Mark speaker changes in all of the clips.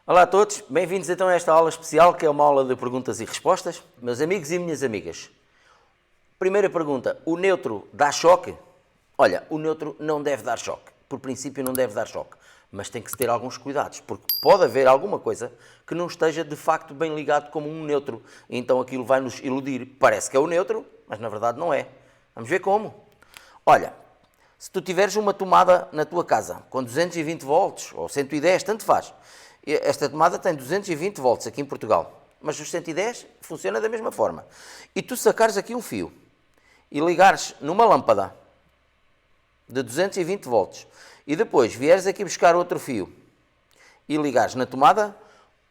Speaker 1: Olá a todos, bem-vindos então a esta aula especial que é uma aula de perguntas e respostas. Meus amigos e minhas amigas, primeira pergunta, o neutro dá choque? Olha, o neutro não deve dar choque, por princípio não deve dar choque, mas tem que se ter alguns cuidados, porque pode haver alguma coisa que não esteja de facto bem ligado como um neutro, então aquilo vai nos iludir, parece que é o neutro, mas na verdade não é. Vamos ver como. Olha, se tu tiveres uma tomada na tua casa com 220 volts ou 110, tanto faz. Esta tomada tem 220 volts aqui em Portugal, mas os 110 funciona da mesma forma. E tu sacares aqui um fio e ligares numa lâmpada de 220 volts e depois vieres aqui buscar outro fio e ligares na tomada,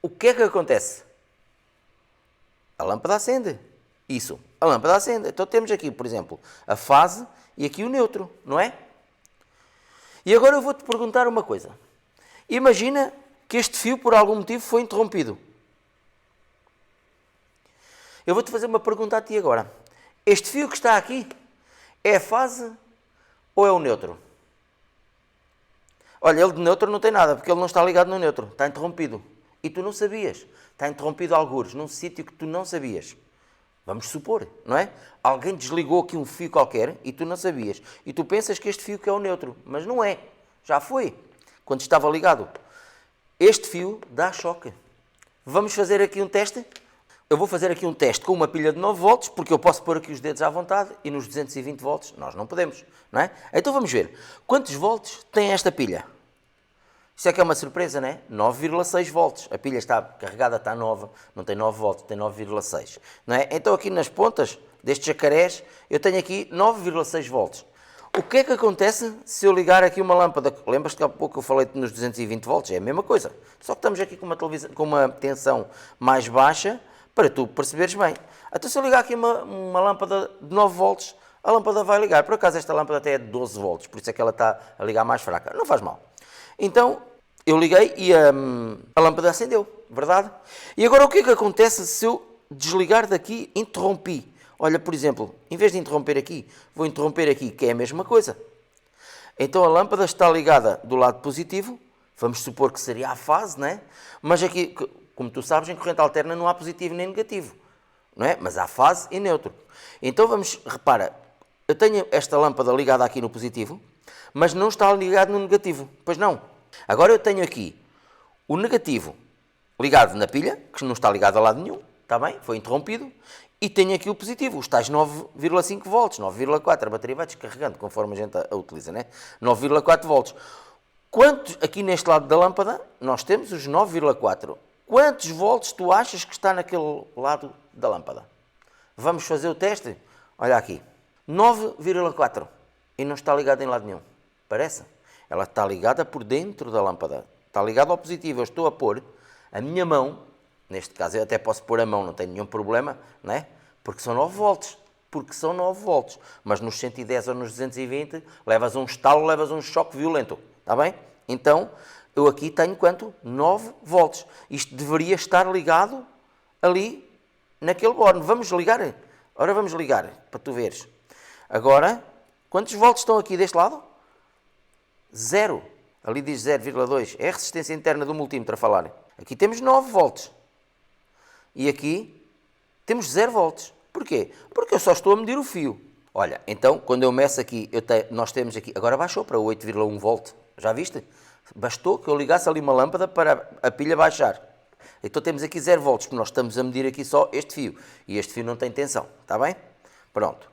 Speaker 1: o que é que acontece? A lâmpada acende. Isso, a lâmpada acende. Então temos aqui, por exemplo, a fase e aqui o neutro, não é? E agora eu vou-te perguntar uma coisa. Imagina que este fio, por algum motivo, foi interrompido. Eu vou-te fazer uma pergunta a ti agora. Este fio que está aqui é a fase ou é o neutro? Olha, ele de neutro não tem nada, porque ele não está ligado no neutro. Está interrompido. E tu não sabias. Está interrompido algures, num sítio que tu não sabias. Vamos supor, não é? Alguém desligou aqui um fio qualquer e tu não sabias. E tu pensas que este fio que é o neutro, mas não é. Já foi, quando estava ligado. Este fio dá choque. Vamos fazer aqui um teste? Eu vou fazer aqui um teste com uma pilha de 9 volts, porque eu posso pôr aqui os dedos à vontade e nos 220 volts nós não podemos, não é? Então vamos ver. Quantos volts tem esta pilha? Isso é que é uma surpresa, não é? 9,6 volts. A pilha está carregada, está nova, não tem 9 volts, tem 9,6. Não é? Então aqui nas pontas destes jacarés eu tenho aqui 9,6 volts. O que é que acontece se eu ligar aqui uma lâmpada? Lembras-te que há pouco eu falei nos 220 volts? É a mesma coisa. Só que estamos aqui com uma tensão mais baixa para tu perceberes bem. Então se eu ligar aqui uma lâmpada de 9 volts, a lâmpada vai ligar. Por acaso esta lâmpada até é de 12 volts, por isso é que ela está a ligar mais fraca. Não faz mal. Então eu liguei e a lâmpada acendeu, verdade? E agora o que é que acontece se eu desligar daqui, interrompi? Olha, por exemplo, em vez de interromper aqui, vou interromper aqui, que é a mesma coisa. Então a lâmpada está ligada do lado positivo, vamos supor que seria a fase, não é? Mas aqui, como tu sabes, em corrente alterna não há positivo nem negativo, não é? Mas há fase e neutro. Então repara, eu tenho esta lâmpada ligada aqui no positivo, mas não está ligado no negativo, pois não. Agora eu tenho aqui o negativo ligado na pilha, que não está ligado a lado nenhum, está bem? Foi interrompido. E tenho aqui o positivo, os tais 9,5 volts, 9,4, a bateria vai descarregando conforme a gente a utiliza, né? 9,4 volts. Aqui neste lado da lâmpada, nós temos os 9,4. Quantos volts tu achas que está naquele lado da lâmpada? Vamos fazer o teste? Olha aqui, 9,4 e não está ligado em lado nenhum, parece? Ela está ligada por dentro da lâmpada, está ligada ao positivo. Eu estou a pôr a minha mão, neste caso eu até posso pôr a mão, não tem nenhum problema, não é? Porque são 9 volts, mas nos 110 ou nos 220 levas um estalo, levas um choque violento, está bem? Então, eu aqui tenho quanto? 9 volts. Isto deveria estar ligado ali naquele borne. Vamos ligar? Ora, vamos ligar, para tu veres. Agora, quantos volts estão aqui deste lado? 0. Ali diz 0,2. É a resistência interna do multímetro a falar. Aqui temos 9 volts. E aqui temos 0 volts. Porquê? Porque eu só estou a medir o fio. Olha, então, quando eu meço aqui, nós temos aqui... Agora baixou para 8,1 volt. Já viste? Bastou que eu ligasse ali uma lâmpada para a pilha baixar. Então temos aqui 0 volts, porque nós estamos a medir aqui só este fio. E este fio não tem tensão. Está bem? Pronto.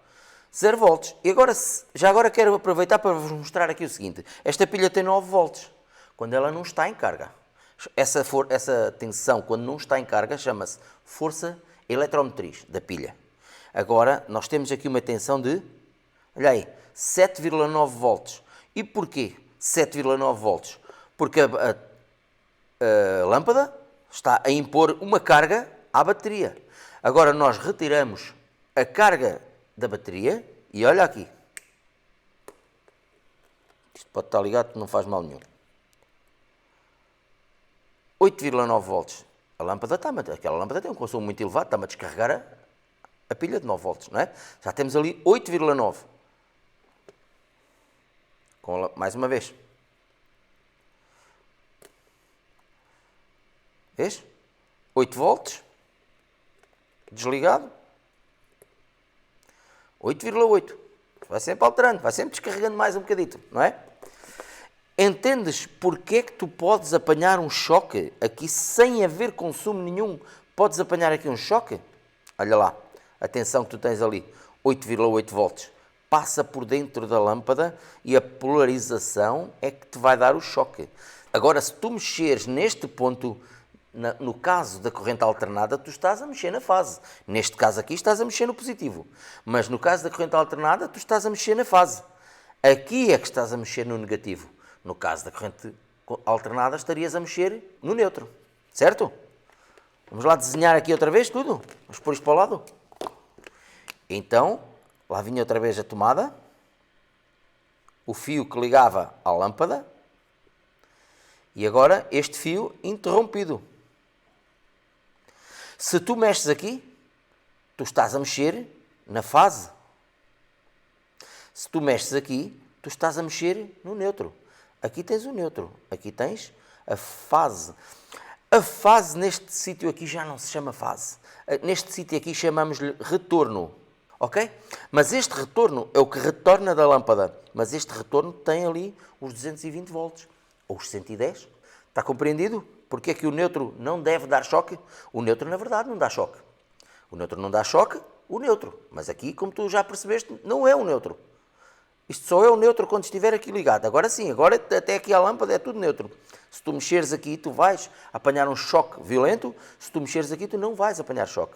Speaker 1: 0 volts. E agora, já agora quero aproveitar para vos mostrar aqui o seguinte. Esta pilha tem 9 volts. Quando ela não está em carga. Essa tensão, quando não está em carga, chama-se força eletromotriz da pilha. Agora, nós temos aqui uma tensão de, olha aí, 7,9 volts. E porquê 7,9 volts? Porque a lâmpada está a impor uma carga à bateria. Agora nós retiramos a carga da bateria e olha aqui. Isto pode estar ligado, não faz mal nenhum. 8,9 volts. Aquela lâmpada tem um consumo muito elevado, está-me a descarregar a pilha de 9 volts, não é? Já temos ali 8,9. Mais uma vez. Vês? 8 volts, desligado, 8,8. Vai sempre alterando, vai sempre descarregando mais um bocadito, não é? Entendes porque é que tu podes apanhar um choque aqui sem haver consumo nenhum? Podes apanhar aqui um choque? Olha lá, a tensão que tu tens ali, 8,8 volts. Passa por dentro da lâmpada e a polarização é que te vai dar o choque. Agora, se tu mexeres neste ponto, no caso da corrente alternada, tu estás a mexer na fase. Neste caso aqui estás a mexer no positivo. Mas no caso da corrente alternada, tu estás a mexer na fase. Aqui é que estás a mexer no negativo. No caso da corrente alternada, estarias a mexer no neutro. Certo? Vamos lá desenhar aqui outra vez tudo? Vamos pôr isto para o lado? Então, lá vinha outra vez a tomada, o fio que ligava à lâmpada, e agora este fio interrompido. Se tu mexes aqui, tu estás a mexer na fase. Se tu mexes aqui, tu estás a mexer no neutro. Aqui tens o neutro, aqui tens a fase. A fase neste sítio aqui já não se chama fase. Neste sítio aqui chamamos-lhe retorno. Ok? Mas este retorno é o que retorna da lâmpada. Mas este retorno tem ali os 220 volts. Ou os 110. Está compreendido? Porque é que o neutro não deve dar choque? O neutro, na verdade, não dá choque. O neutro não dá choque, o neutro. Mas aqui, como tu já percebeste, não é o neutro. Isto só é o neutro quando estiver aqui ligado. Agora sim, agora até aqui a lâmpada é tudo neutro. Se tu mexeres aqui, tu vais apanhar um choque violento. Se tu mexeres aqui, tu não vais apanhar choque.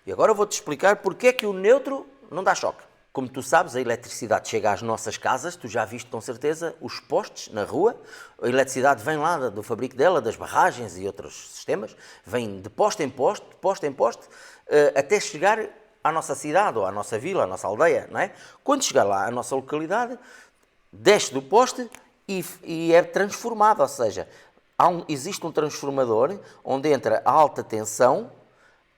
Speaker 1: E agora eu vou-te explicar porque é que o neutro não dá choque. Como tu sabes, a eletricidade chega às nossas casas, tu já viste com certeza os postes na rua, a eletricidade vem lá do fabrico dela, das barragens e outros sistemas, vem de poste em poste, até chegar à nossa cidade, ou à nossa vila, à nossa aldeia, não é? Quando chegar lá à nossa localidade, desce do poste e é transformado, ou seja, existe um transformador onde entra a alta tensão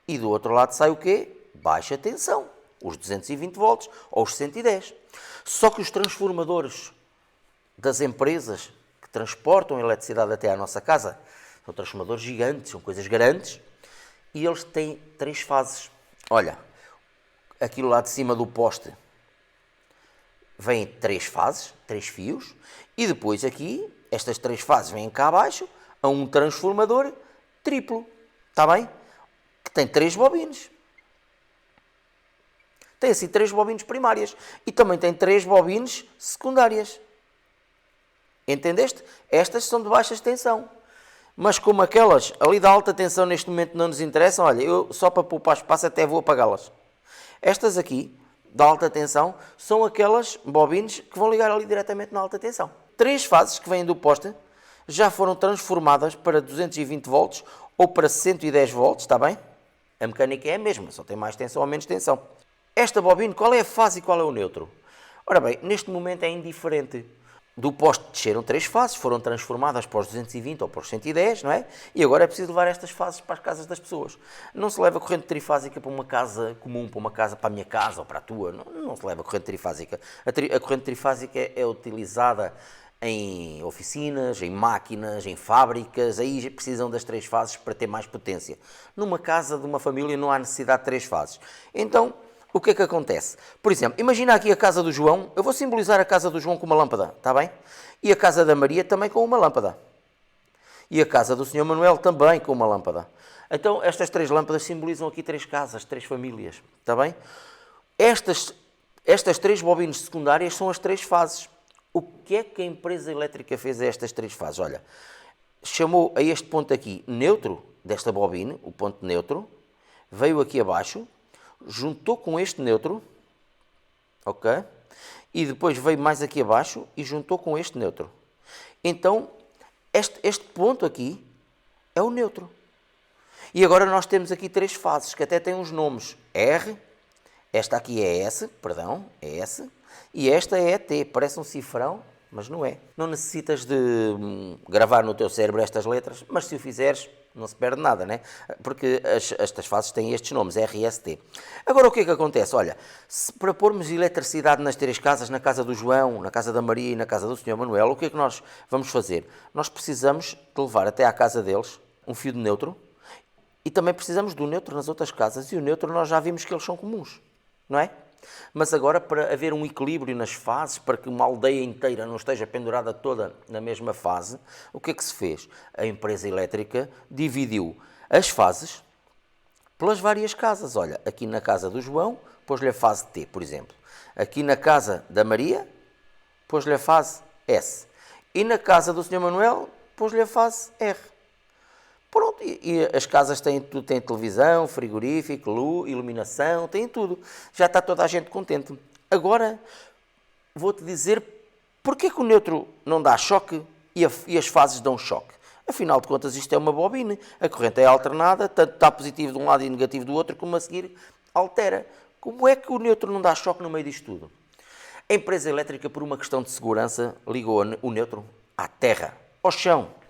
Speaker 1: e do outro lado sai o quê? Baixa tensão, os 220 volts ou os 110. Só que os transformadores das empresas que transportam a eletricidade até à nossa casa são transformadores gigantes, são coisas grandes, e eles têm 3 fases. Olha, aquilo lá de cima do poste vem 3 fases, 3 fios, e depois aqui, estas 3 fases vêm cá abaixo, a um transformador triplo, está bem? Que tem 3 bobinas. Tem assim 3 bobinas primárias e também tem 3 bobinas secundárias. Entendeste? Estas são de baixa tensão. Mas como aquelas ali da alta tensão neste momento não nos interessam, olha, eu só para poupar espaço até vou apagá-las. Estas aqui, da alta tensão, são aquelas bobinas que vão ligar ali diretamente na alta tensão. 3 fases que vêm do poste já foram transformadas para 220 volts ou para 110 volts, está bem? A mecânica é a mesma, só tem mais tensão ou menos tensão. Esta bobina, qual é a fase e qual é o neutro? Ora bem, neste momento é indiferente. Do poste desceram 3 fases, foram transformadas para os 220 ou para os 110, não é? E agora é preciso levar estas fases para as casas das pessoas. Não se leva corrente trifásica para uma casa comum, para a minha casa ou para a tua. Não se leva corrente trifásica. A corrente trifásica é utilizada em oficinas, em máquinas, em fábricas, aí precisam das 3 fases para ter mais potência. Numa casa de uma família não há necessidade de 3 fases. Então, o que é que acontece? Por exemplo, imagina aqui a casa do João, eu vou simbolizar a casa do João com uma lâmpada, está bem? E a casa da Maria também com uma lâmpada. E a casa do Senhor Manuel também com uma lâmpada. Então, estas 3 lâmpadas simbolizam aqui 3 casas, 3 famílias, está bem? Estas 3 bobinas secundárias são as 3 fases. O que é que a empresa elétrica fez a estas 3 fases? Olha, chamou a este ponto aqui neutro, desta bobina, o ponto neutro, veio aqui abaixo, juntou com este neutro, ok? E depois veio mais aqui abaixo e juntou com este neutro. Então, este ponto aqui é o neutro. E agora nós temos aqui 3 fases, que até têm uns nomes. R, esta aqui é S, perdão, é S, e esta é T, parece um cifrão, mas não é. Não necessitas de gravar no teu cérebro estas letras, mas se o fizeres, não se perde nada, né? Porque estas fases têm estes nomes, R e S, T. Agora o que é que acontece? Olha, se para pormos eletricidade nas 3 casas, na casa do João, na casa da Maria e na casa do Senhor Manuel, o que é que nós vamos fazer? Nós precisamos de levar até à casa deles um fio de neutro e também precisamos do neutro nas outras casas, e o neutro nós já vimos que eles são comuns, não é? Mas agora, para haver um equilíbrio nas fases, para que uma aldeia inteira não esteja pendurada toda na mesma fase, o que é que se fez? A empresa elétrica dividiu as fases pelas várias casas. Olha, aqui na casa do João, pôs-lhe a fase T, por exemplo. Aqui na casa da Maria, pôs-lhe a fase S. E na casa do Sr. Manuel, pôs-lhe a fase R. Pronto, e as casas têm tudo, têm televisão, frigorífico, luz, iluminação, têm tudo. Já está toda a gente contente. Agora, vou-te dizer porque que o neutro não dá choque e as fases dão choque. Afinal de contas, isto é uma bobina. A corrente é alternada, tanto está positivo de um lado e negativo do outro, como a seguir altera. Como é que o neutro não dá choque no meio disto tudo? A empresa elétrica, por uma questão de segurança, ligou o neutro à terra, ao chão.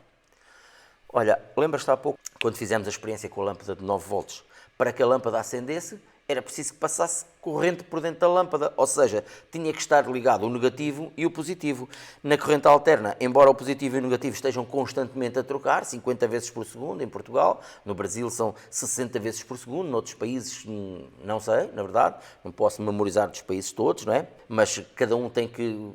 Speaker 1: Olha, lembras-te há pouco, quando fizemos a experiência com a lâmpada de 9 volts, para que a lâmpada acendesse, era preciso que passasse corrente por dentro da lâmpada, ou seja, tinha que estar ligado o negativo e o positivo. Na corrente alterna, embora o positivo e o negativo estejam constantemente a trocar, 50 vezes por segundo em Portugal, no Brasil são 60 vezes por segundo, noutros países não sei, na verdade, não posso memorizar dos países todos, não é? Mas cada um tem que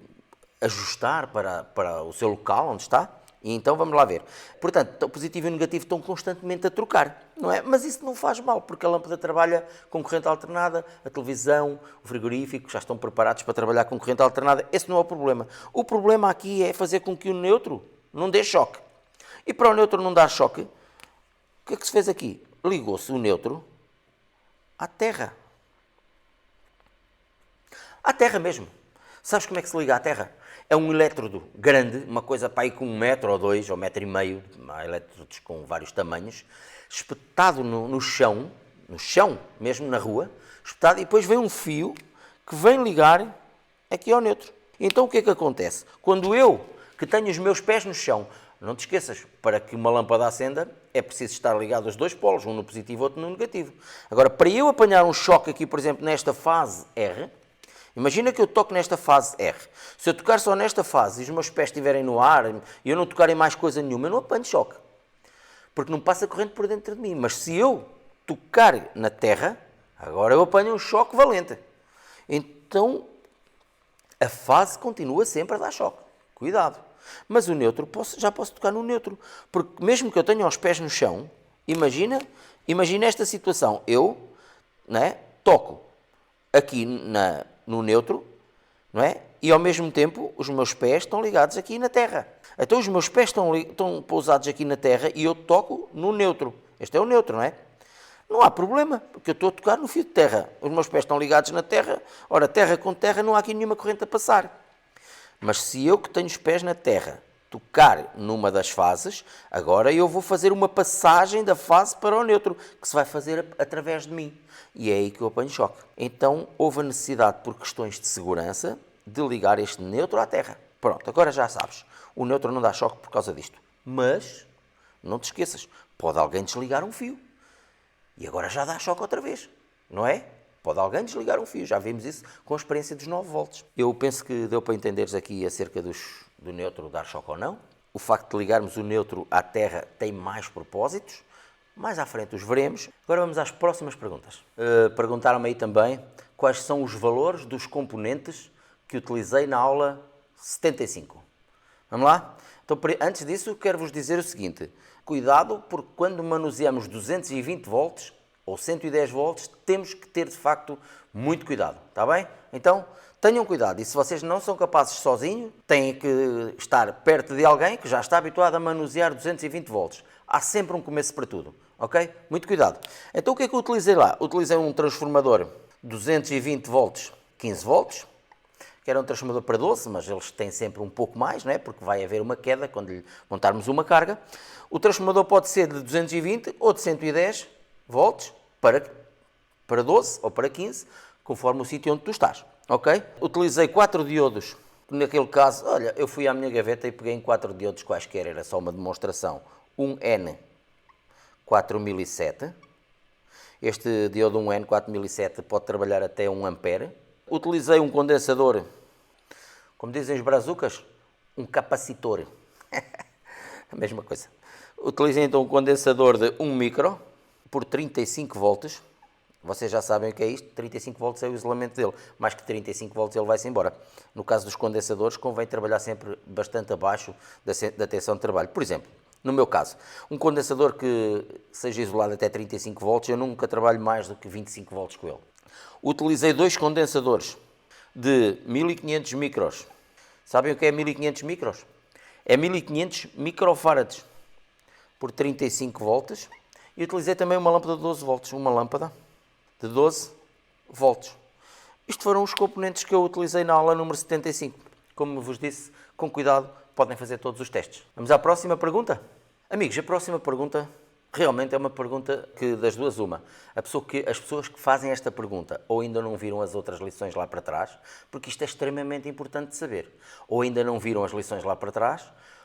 Speaker 1: ajustar para o seu local onde está. E então vamos lá ver. Portanto, o positivo e o negativo estão constantemente a trocar, não é? Mas isso não faz mal, porque a lâmpada trabalha com corrente alternada, a televisão, o frigorífico já estão preparados para trabalhar com corrente alternada. Esse não é o problema. O problema aqui é fazer com que o neutro não dê choque. E para o neutro não dar choque, o que é que se fez aqui? Ligou-se o neutro à terra. À terra mesmo. Sabes como é que se liga à terra? É um elétrodo grande, uma coisa para aí com 1 metro ou 2, ou 1,5 metro, há elétrodos com vários tamanhos, espetado no chão, mesmo na rua, espetado, e depois vem um fio que vem ligar aqui ao neutro. Então o que é que acontece? Quando eu, que tenho os meus pés no chão, não te esqueças, para que uma lâmpada acenda, é preciso estar ligado aos dois polos, um no positivo e outro no negativo. Agora, para eu apanhar um choque aqui, por exemplo, nesta fase R, imagina que eu toco nesta fase R. Se eu tocar só nesta fase e os meus pés estiverem no ar e eu não tocar em mais coisa nenhuma, eu não apanho choque. Porque não passa corrente por dentro de mim. Mas se eu tocar na terra, agora eu apanho um choque valente. Então, a fase continua sempre a dar choque. Cuidado. Mas o neutro, já posso tocar no neutro. Porque mesmo que eu tenha os pés no chão, imagina esta situação. Eu, né, toco aqui no neutro, não é? E ao mesmo tempo os meus pés estão ligados aqui na terra. Então os meus pés estão pousados aqui na terra e eu toco no neutro. Este é o neutro, não é? Não há problema, porque eu estou a tocar no fio de terra. Os meus pés estão ligados na terra. Ora, terra com terra não há aqui nenhuma corrente a passar. Mas se eu que tenho os pés na terra tocar numa das fases, agora eu vou fazer uma passagem da fase para o neutro, que se vai fazer através de mim. E é aí que eu apanho choque. Então houve a necessidade, por questões de segurança, de ligar este neutro à terra. Pronto, agora já sabes, o neutro não dá choque por causa disto. Mas, não te esqueças, pode alguém desligar um fio. E agora já dá choque outra vez, não é? Pode alguém desligar um fio, já vimos isso com a experiência dos 9 volts. Eu penso que deu para entenderes aqui acerca do neutro dar choque ou não. O facto de ligarmos o neutro à terra tem mais propósitos. Mais à frente os veremos. Agora vamos às próximas perguntas. Perguntaram-me aí também quais são os valores dos componentes que utilizei na aula 75. Vamos lá? Então, antes disso, quero-vos dizer o seguinte. Cuidado, porque quando manuseamos 220 volts ou 110 volts, temos que ter, de facto, muito cuidado. Está bem? Então, tenham cuidado. E se vocês não são capazes sozinhos, têm que estar perto de alguém que já está habituado a manusear 220 volts. Há sempre um começo para tudo. Ok? Muito cuidado. Então, o que é que eu utilizei lá? Utilizei um transformador 220 volts, 15 volts, que era um transformador para 12, mas eles têm sempre um pouco mais, não é? Porque vai haver uma queda quando lhe montarmos uma carga. O transformador pode ser de 220 ou de 110 volts para 12 ou para 15, conforme o sítio onde tu estás. Ok? Utilizei 4 diodos. Naquele caso, olha, eu fui à minha gaveta e peguei em 4 diodos quaisquer, era só uma demonstração. Um N 4007. Este diodo 1N 4007 pode trabalhar até 1 ampere. Utilizei um condensador, como dizem os brazucas, um capacitor. A mesma coisa. Utilizei então um condensador de 1 micro por 35 volts. Vocês já sabem o que é isto, 35 volts é o isolamento dele, mais que 35 volts ele vai-se embora. No caso dos condensadores, convém trabalhar sempre bastante abaixo da tensão de trabalho. Por exemplo, no meu caso, um condensador que seja isolado até 35 volts, eu nunca trabalho mais do que 25 volts com ele. Utilizei dois condensadores de 1500 micros. Sabem o que é 1500 micros? É 1500 microfarads por 35 volts. E utilizei também uma lâmpada de 12 volts, uma lâmpada de 12 volts. Isto foram os componentes que eu utilizei na aula número 75. Como vos disse, com cuidado, podem fazer todos os testes. Vamos à próxima pergunta? Amigos, a próxima pergunta realmente é uma pergunta que das duas uma. As pessoas que fazem esta pergunta ou ainda não viram as outras lições lá para trás, porque isto é extremamente importante de saber, ou ainda não viram as lições lá para trás,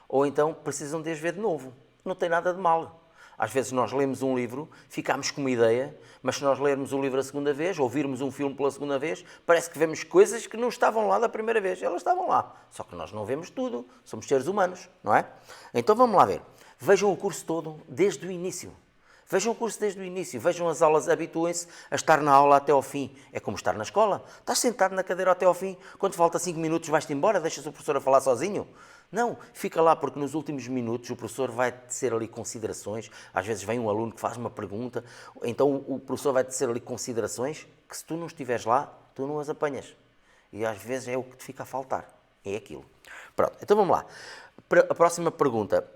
Speaker 1: ou então precisam de as ver de novo. Não tem nada de mal. Às vezes nós lemos um livro, ficamos com uma ideia, mas se nós lermos o livro a segunda vez, ou virmos um filme pela segunda vez, parece que vemos coisas que não estavam lá da primeira vez. Elas estavam lá, só que nós não vemos tudo, somos seres humanos, não é? Então vamos lá ver. Vejam o curso todo desde o início. Vejam o curso desde o início, vejam as aulas, habituem-se a estar na aula até ao fim. É como estar na escola. Estás sentado na cadeira até ao fim, quando falta 5 minutos vais-te embora, deixas o professor a falar sozinho? Não, fica lá porque nos últimos minutos o professor vai tecer ali considerações, às vezes vem um aluno que faz uma pergunta, então o professor vai tecer ali considerações que se tu não estiveres lá, tu não as apanhas. E às vezes é o que te fica a faltar, é aquilo. Pronto, então vamos lá. A próxima pergunta.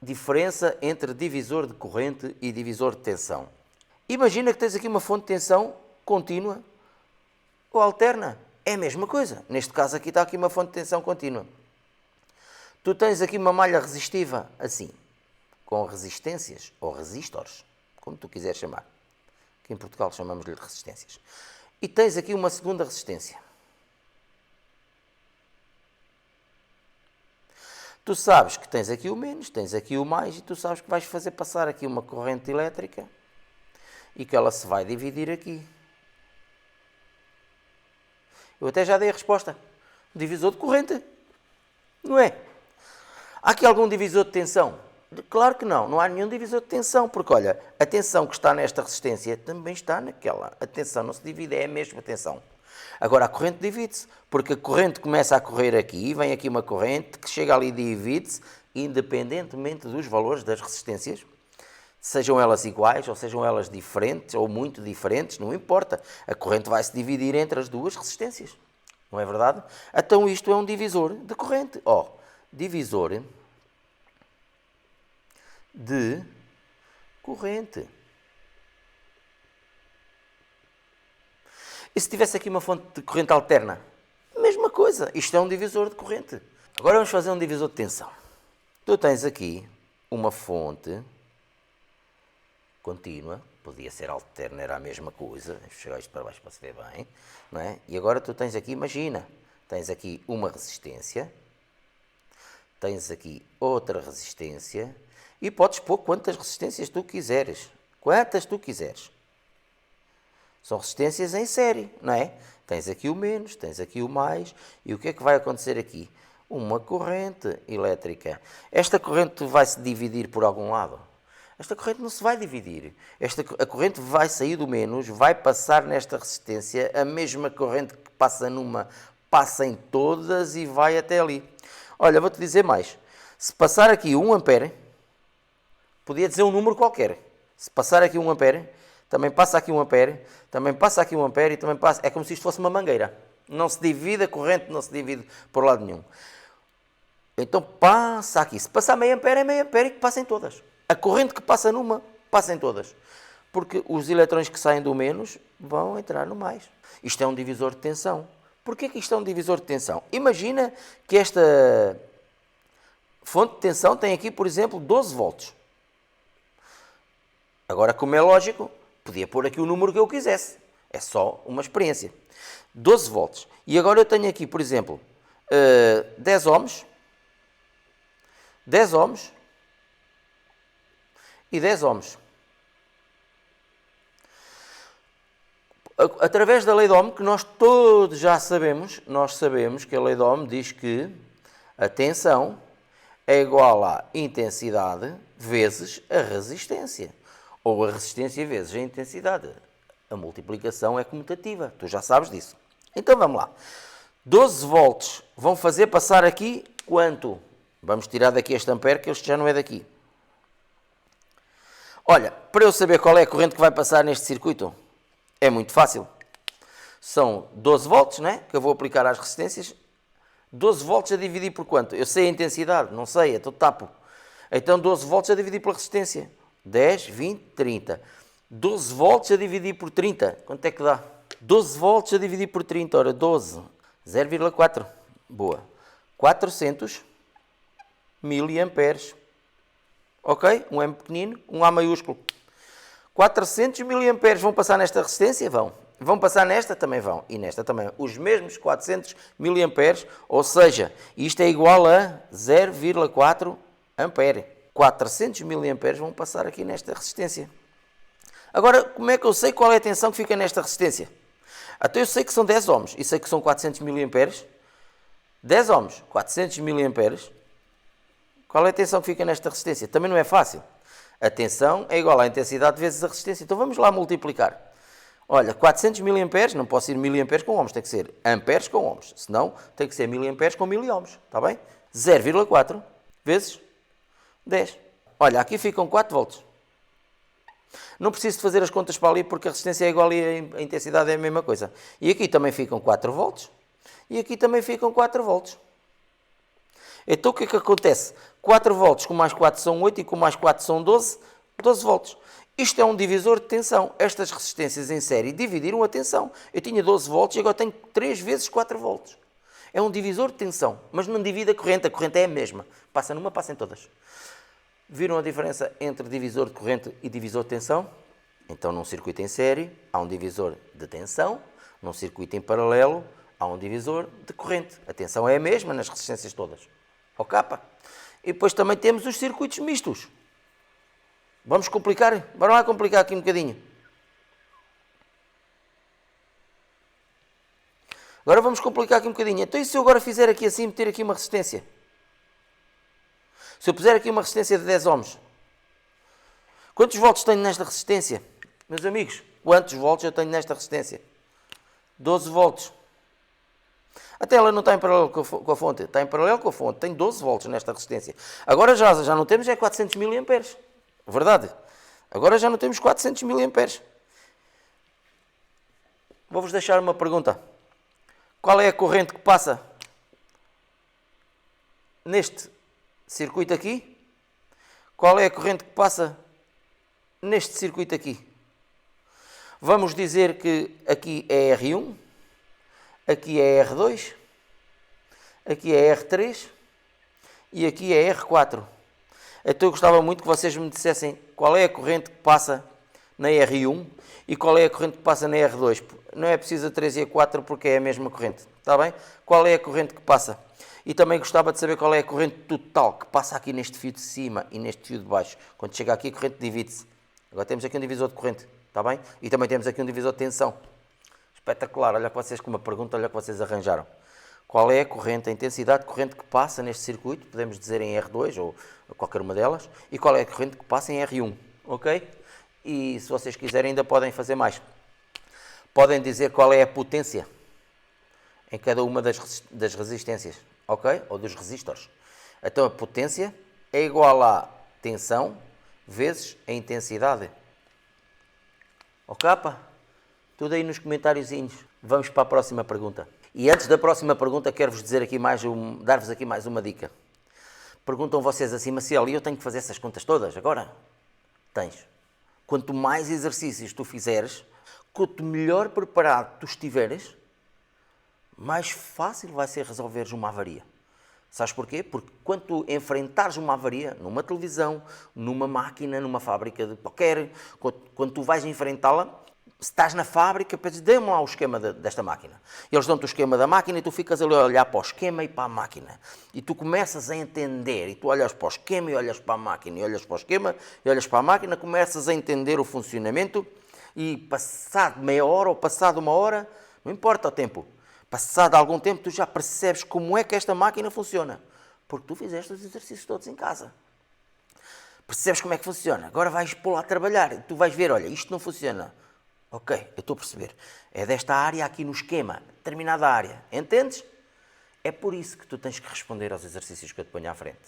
Speaker 1: Diferença entre divisor de corrente e divisor de tensão. Imagina que tens aqui uma fonte de tensão contínua ou alterna. É a mesma coisa. Neste caso aqui está aqui uma fonte de tensão contínua. Tu tens aqui uma malha resistiva, assim, com resistências, ou resistores, como tu quiseres chamar. Aqui em Portugal chamamos-lhe resistências. E tens aqui uma segunda resistência. Tu sabes que tens aqui o menos, tens aqui o mais, e tu sabes que vais fazer passar aqui uma corrente elétrica e que ela se vai dividir aqui. Eu até já dei a resposta. Divisor de corrente. Não é? Há aqui algum divisor de tensão? Claro que não, não há nenhum divisor de tensão, porque olha, a tensão que está nesta resistência também está naquela. A tensão não se divide, é a mesma tensão. Agora a corrente divide-se, porque a corrente começa a correr aqui, vem aqui uma corrente que chega ali e divide-se, independentemente dos valores das resistências, sejam elas iguais ou sejam elas diferentes ou muito diferentes, não importa. A corrente vai se dividir entre as duas resistências, não é verdade? Então isto é um divisor de corrente. Divisor de corrente. E se tivesse aqui uma fonte de corrente alterna? Mesma coisa, isto é um divisor de corrente. Agora vamos fazer um divisor de tensão. Tu tens aqui uma fonte contínua, podia ser alterna, era a mesma coisa, vamos chegar isto para baixo para se ver bem, não é? E agora tu tens aqui, imagina, tens aqui uma resistência, tens aqui outra resistência, e podes pôr quantas resistências tu quiseres. Quantas tu quiseres. São resistências em série, não é? Tens aqui o menos, tens aqui o mais, e o que é que vai acontecer aqui? Uma corrente elétrica. Esta corrente vai se dividir por algum lado? Esta corrente não se vai dividir. A corrente vai sair do menos, vai passar nesta resistência, a mesma corrente que passa numa, passa em todas e vai até ali. Olha, vou-te dizer mais. Se passar aqui 1 ampere, podia dizer um número qualquer. Se passar aqui 1 ampere, também passa aqui 1 ampere, também passa aqui 1 ampere e também passa... É como se isto fosse uma mangueira. Não se divide, a corrente não se divide por lado nenhum. Então passa aqui. Se passar meio ampere, é meio ampere e que passa em todas. A corrente que passa numa, passa em todas. Porque os eletrões que saem do menos vão entrar no mais. Isto é um divisor de tensão. Porquê que isto é um divisor de tensão? Imagina que esta fonte de tensão tem aqui, por exemplo, 12 volts. Agora, como é lógico, podia pôr aqui o número que eu quisesse. É só uma experiência. 12 volts. E agora eu tenho aqui, por exemplo, 10 ohms. 10 ohms. E 10 ohms. Através da lei de Ohm, que nós todos já sabemos, nós sabemos que a lei de Ohm diz que a tensão é igual à intensidade vezes a resistência. Ou a resistência vezes a intensidade. A multiplicação é comutativa, tu já sabes disso. Então vamos lá. 12 volts vão fazer passar aqui quanto? Vamos tirar daqui este ampere, que este já não é daqui. Olha, para eu saber qual é a corrente que vai passar neste circuito, é muito fácil. São 12 volts, né, que eu vou aplicar às resistências. 12 volts a dividir por quanto? Eu sei a intensidade, não sei, então tapo. Então 12 volts a dividir pela resistência. 10, 20, 30. 12 volts a dividir por 30. Quanto é que dá? 12 volts a dividir por 30. Ora, 12. 0,4. Boa. 400 miliamperes. Ok? Um M pequenino, um A maiúsculo. 400 miliamperes vão passar nesta resistência? Vão. Vão passar nesta? Também vão. E nesta também. Os mesmos 400 miliamperes. Ou seja, isto é igual a 0,4 ampere. 400 miliamperes vão passar aqui nesta resistência. Agora, como é que eu sei qual é a tensão que fica nesta resistência? Até eu sei que são 10 ohms e sei que são 400 miliamperes. 10 ohms, 400 miliamperes. Qual é a tensão que fica nesta resistência? Também não é fácil. A tensão é igual à intensidade vezes a resistência. Então vamos lá multiplicar. Olha, 400 miliamperes, não posso ir miliamperes com ohms, tem que ser amperes com ohms. Senão, tem que ser miliamperes com miliohms. Está bem? 0,4 vezes 10. Olha, aqui ficam 4 volts. Não preciso de fazer as contas para ali porque a resistência é igual e a intensidade é a mesma coisa. E aqui também ficam 4 volts. E aqui também ficam 4 volts. Então o que é que acontece? 4 volts com mais 4 são 8 e com mais 4 são 12. 12 volts. Isto é um divisor de tensão. Estas resistências em série dividiram a tensão. Eu tinha 12 volts e agora tenho 3 vezes 4 volts. É um divisor de tensão, mas não divide a corrente é a mesma. Passa numa, passa em todas. Viram a diferença entre divisor de corrente e divisor de tensão? Então, num circuito em série, há um divisor de tensão, num circuito em paralelo, há um divisor de corrente. A tensão é a mesma nas resistências todas. Ok? E depois também temos os circuitos mistos. Vamos complicar? Bora lá complicar aqui um bocadinho. Agora vamos complicar aqui um bocadinho. Então, e se eu agora fizer aqui assim, meter aqui uma resistência? Se eu puser aqui uma resistência de 10 ohms, quantos volts tenho nesta resistência? Meus amigos, quantos volts eu tenho nesta resistência? 12 volts. Até ela não está em paralelo com a fonte. Está em paralelo com a fonte. Tem 12 volts nesta resistência. Agora já não temos 400 miliamperes. Verdade? Agora já não temos 400 miliamperes. Vou-vos deixar uma pergunta. Qual é a corrente que passa neste circuito aqui? Qual é a corrente que passa neste circuito aqui? Vamos dizer que aqui é R1, aqui é R2, aqui é R3 e aqui é R4. Então eu gostava muito que vocês me dissessem qual é a corrente que passa na R1 e qual é a corrente que passa na R2. Não é preciso a 3 e a 4 porque é a mesma corrente. Está bem? Qual é a corrente que passa? E também gostava de saber qual é a corrente total que passa aqui neste fio de cima e neste fio de baixo. Quando chega aqui a corrente divide-se. Agora temos aqui um divisor de corrente. Está bem? E também temos aqui um divisor de tensão. Espetacular. Olha que vocês com uma pergunta, olha que vocês arranjaram. Qual é a corrente, a intensidade de corrente que passa neste circuito? Podemos dizer em R2 ou qualquer uma delas. E qual é a corrente que passa em R1? Ok? E se vocês quiserem ainda podem fazer mais. Podem dizer qual é a potência em cada uma das resistências. Ok? Ou dos resistores. Então a potência é igual à tensão vezes a intensidade. Ok, pá? Tudo aí nos comentáriozinhos. Vamos para a próxima pergunta. E antes da próxima pergunta, quero-vos dizer aqui dar-vos aqui mais uma dica. Perguntam vocês assim, Maciel, e eu tenho que fazer essas contas todas agora? Tens. Quanto mais exercícios tu fizeres, quanto melhor preparado tu estiveres, mais fácil vai ser resolveres uma avaria. Sabes porquê? Porque quando tu enfrentares uma avaria numa televisão, numa máquina, numa fábrica de qualquer, quando tu vais enfrentá-la, se estás na fábrica, dê-me lá o esquema desta máquina. Eles dão-te o esquema da máquina e tu ficas ali a olhar para o esquema e para a máquina. E tu começas a entender, e tu olhas para o esquema e olhas para a máquina, e olhas para o esquema e olhas para a máquina, começas a entender o funcionamento e passado meia hora ou passado uma hora, não importa o tempo, passado algum tempo tu já percebes como é que esta máquina funciona. Porque tu fizeste os exercícios todos em casa. Percebes como é que funciona? Agora vais pô-lo a trabalhar. Tu vais ver, olha, isto não funciona. Ok, eu estou a perceber. É desta área aqui no esquema, determinada área. Entendes? É por isso que tu tens que responder aos exercícios que eu te ponho à frente.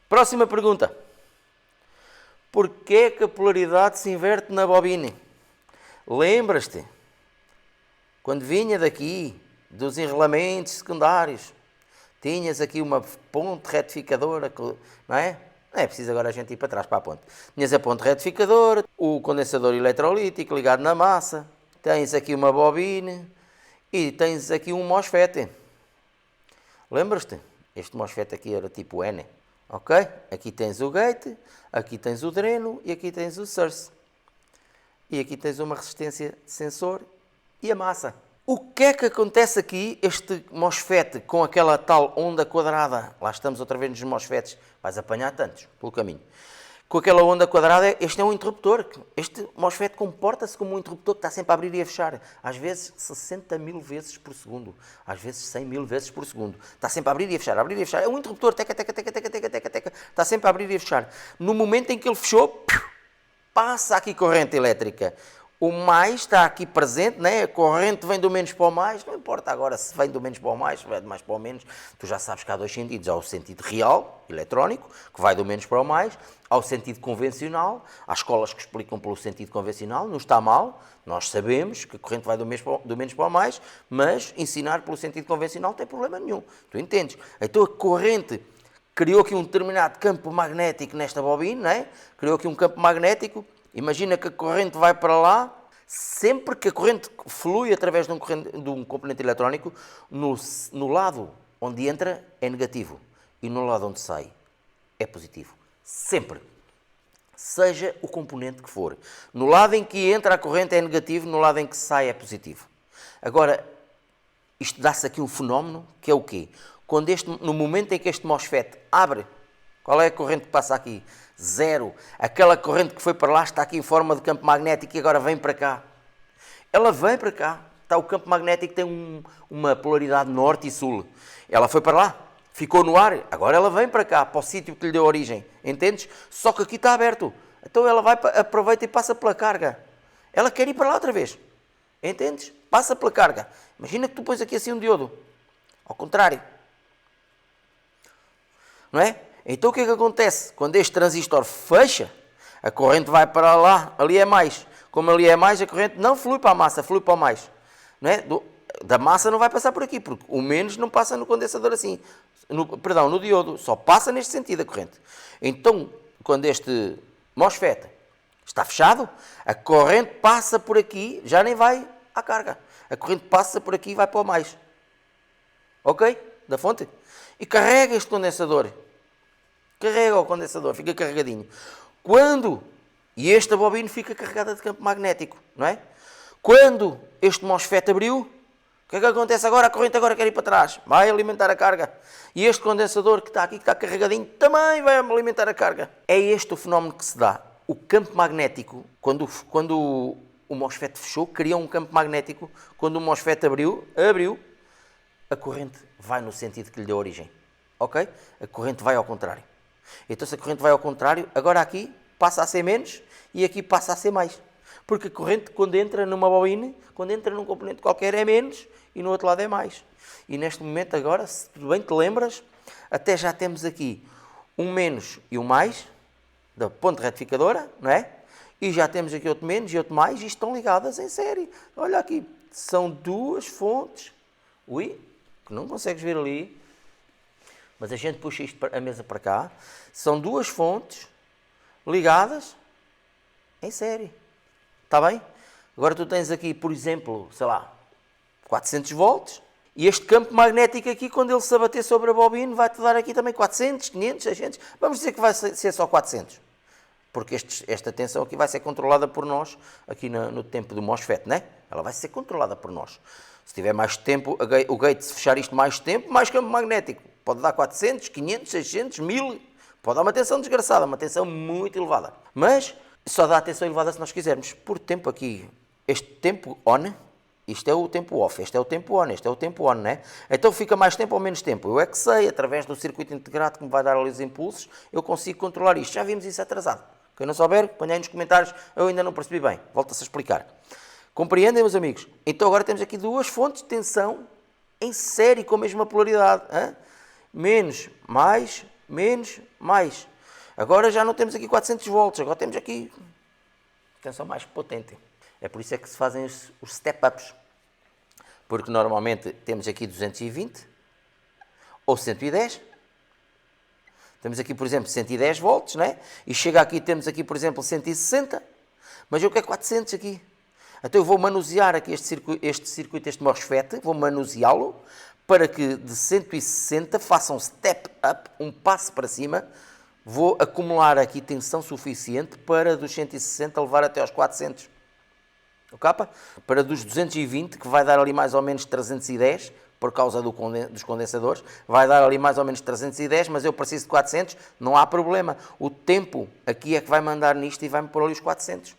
Speaker 1: Próxima pergunta. Porquê que a polaridade se inverte na bobina? Lembras-te? Quando vinha daqui, dos enrolamentos secundários, tinhas aqui uma ponte retificadora, não é? Não é preciso agora a gente ir para trás, para a ponte. Tinhas a ponte retificadora, o condensador eletrolítico ligado na massa, tens aqui uma bobina e tens aqui um MOSFET. Lembras-te? Este MOSFET aqui era tipo N. Ok? Aqui tens o gate, aqui tens o dreno e aqui tens o source. E aqui tens uma resistência de sensor e a massa. O que é que acontece aqui, este MOSFET com aquela tal onda quadrada? Lá estamos outra vez nos MOSFETs. Vais apanhar tantos pelo caminho. Com aquela onda quadrada, este é um interruptor. Este MOSFET comporta-se como um interruptor que está sempre a abrir e a fechar. Às vezes 60.000 vezes por segundo. Às vezes 100.000 vezes por segundo. Está sempre a abrir e a fechar, abrir e a fechar. É um interruptor, teca, teca, teca, teca, teca, teca, teca. Está sempre a abrir e a fechar. No momento em que ele fechou, passa aqui corrente elétrica. O mais está aqui presente, né? A corrente vem do menos para o mais, não importa agora se vem do menos para o mais, se vem do mais para o menos, tu já sabes que há dois sentidos, há o sentido real, eletrónico, que vai do menos para o mais, há o sentido convencional, há escolas que explicam pelo sentido convencional, não está mal, nós sabemos que a corrente vai do menos para o mais, mas ensinar pelo sentido convencional não tem problema nenhum, tu entendes? Então a corrente criou aqui um determinado campo magnético nesta bobina, né? Criou aqui um campo magnético. Imagina que a corrente vai para lá, sempre que a corrente flui através de um componente eletrónico, no lado onde entra é negativo e no lado onde sai é positivo. Sempre. Seja o componente que for. No lado em que entra a corrente é negativo, no lado em que sai é positivo. Agora, isto dá-se aqui um fenómeno que é o quê? Quando no momento em que este MOSFET abre, qual é a corrente que passa aqui? Zero. Aquela corrente que foi para lá está aqui em forma de campo magnético e agora vem para cá. Ela vem para cá. Está o campo magnético, tem uma polaridade norte e sul. Ela foi para lá, ficou no ar, agora ela vem para cá, para o sítio que lhe deu origem. Entendes? Só que aqui está aberto. Então ela aproveita e passa pela carga. Ela quer ir para lá outra vez. Entendes? Passa pela carga. Imagina que tu pões aqui assim um diodo. Ao contrário. Não é? Então o que é que acontece? Quando este transistor fecha, a corrente vai para lá, ali é mais. Como ali é mais, a corrente não flui para a massa, flui para o mais. Não é? Da massa não vai passar por aqui, porque o menos não passa no condensador assim. No diodo, só passa neste sentido a corrente. Então, quando este MOSFET está fechado, a corrente passa por aqui, já nem vai à carga. A corrente passa por aqui e vai para o mais. Ok? Da fonte. E carrega este condensador. Carrega o condensador, fica carregadinho. E esta bobina fica carregada de campo magnético, não é? Quando este MOSFET abriu, o que é que acontece agora? A corrente agora quer ir para trás, vai alimentar a carga. E este condensador que está aqui, que está carregadinho, também vai alimentar a carga. É este o fenómeno que se dá. O campo magnético, quando o MOSFET fechou, criou um campo magnético. Quando o MOSFET abriu, a corrente vai no sentido que lhe deu origem. Ok? A corrente vai ao contrário. Então se a corrente vai ao contrário, agora aqui passa a ser menos e aqui passa a ser mais. Porque a corrente, quando entra numa bobina, quando entra num componente qualquer é menos e no outro lado é mais. E neste momento agora, se tu bem te lembras, até já temos aqui um menos e um mais, da ponte retificadora, não é? E já temos aqui outro menos e outro mais e estão ligadas em série. Olha aqui, são duas fontes. Ui, que não consegues ver ali. Mas a gente puxa a mesa para cá. São duas fontes ligadas em série. Está bem? Agora tu tens aqui, por exemplo, sei lá, 400 volts. E este campo magnético aqui, quando ele se abater sobre a bobina, vai-te dar aqui também 400, 500, 600. Vamos dizer que vai ser só 400. Porque esta tensão aqui vai ser controlada por nós, aqui no tempo do MOSFET, não é? Ela vai ser controlada por nós. Se tiver mais tempo, o gate, se fechar isto mais tempo, mais campo magnético. Pode dar 400, 500, 600, 1000. Pode dar uma tensão desgraçada, uma tensão muito elevada. Mas só dá a tensão elevada se nós quisermos. Por tempo aqui, este tempo on, Isto é o tempo off, este é o tempo on, este é o tempo on, né? Então fica mais tempo ou menos tempo? Eu é que sei, através do circuito integrado que me vai dar ali os impulsos, eu consigo controlar isto. Já vimos isso atrasado. Quem não souber, põe aí nos comentários, eu ainda não percebi bem. Volta-se a explicar. Compreendem, meus amigos? Então agora temos aqui duas fontes de tensão em série com a mesma polaridade. Hein? Menos, mais. Agora já não temos aqui 400 volts, agora temos aqui tensão mais potente. É por isso é que se fazem os step-ups. Porque normalmente temos aqui 220 ou 110. Temos aqui, por exemplo, 110 volts, né? E chega aqui, temos aqui, por exemplo, 160. Mas eu quero 400 aqui. Então eu vou manusear aqui este circuito, este MOSFET, vou manuseá-lo para que de 160 faça um step up, um passo para cima. Vou acumular aqui tensão suficiente para dos 160 levar até aos 400. O capa? Para dos 220, que vai dar ali mais ou menos 310, por causa dos condensadores, vai dar ali mais ou menos 310, mas eu preciso de 400, não há problema. O tempo aqui é que vai mandar nisto e vai-me pôr ali os 400.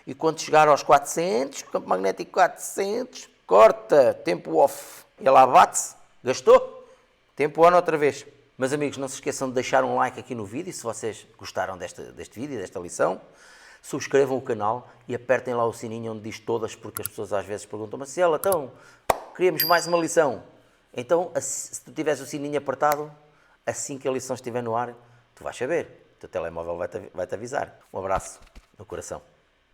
Speaker 1: E quando chegar aos 400, campo magnético 400, corta, tempo off. E lá bate-se, gastou, tempo on outra vez. Meus amigos, não se esqueçam de deixar um like aqui no vídeo, se vocês gostaram deste vídeo, desta lição. Subscrevam o canal e apertem lá o sininho onde diz todas, porque as pessoas às vezes perguntam: Marcelo, então, queríamos mais uma lição. Então, se tu tiveres o sininho apertado, assim que a lição estiver no ar, tu vais saber. O teu telemóvel vai-te avisar. Um abraço no coração.